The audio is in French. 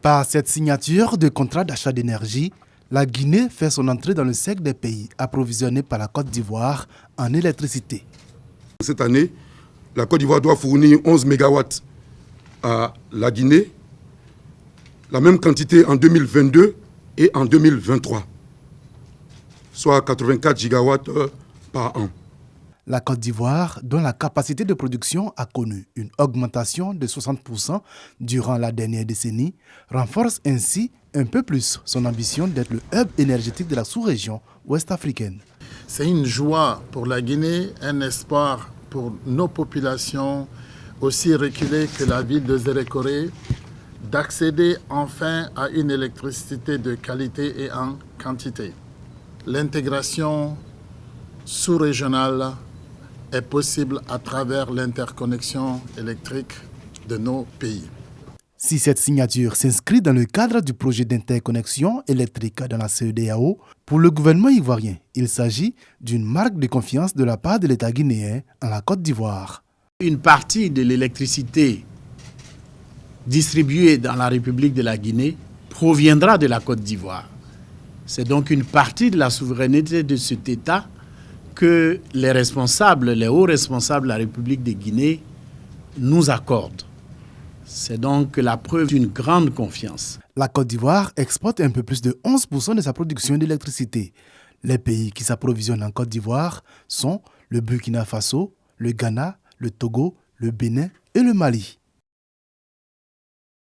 Par cette signature de contrat d'achat d'énergie, la Guinée fait son entrée dans le cercle des pays approvisionnés par la Côte d'Ivoire en électricité. Cette année, la Côte d'Ivoire doit fournir 11 MW à la Guinée, la même quantité en 2022 et en 2023, soit 84 gigawatts par an. La Côte d'Ivoire, dont la capacité de production a connu une augmentation de 60% durant la dernière décennie, renforce ainsi un peu plus son ambition d'être le hub énergétique de la sous-région ouest-africaine. C'est une joie pour la Guinée, un espoir pour nos populations aussi reculées que la ville de Zérékoré, d'accéder enfin à une électricité de qualité et en quantité. L'intégration sous-régionale est possible à travers l'interconnexion électrique de nos pays. Si cette signature s'inscrit dans le cadre du projet d'interconnexion électrique dans la CEDEAO, pour le gouvernement ivoirien, il s'agit d'une marque de confiance de la part de l'État guinéen en la Côte d'Ivoire. Une partie de l'électricité distribuée dans la République de la Guinée proviendra de la Côte d'Ivoire. C'est donc une partie de la souveraineté de cet État que les hauts responsables de la République de Guinée nous accordent. C'est donc la preuve d'une grande confiance. La Côte d'Ivoire exporte un peu plus de 11% de sa production d'électricité. Les pays qui s'approvisionnent en Côte d'Ivoire sont le Burkina Faso, le Ghana, le Togo, le Bénin et le Mali.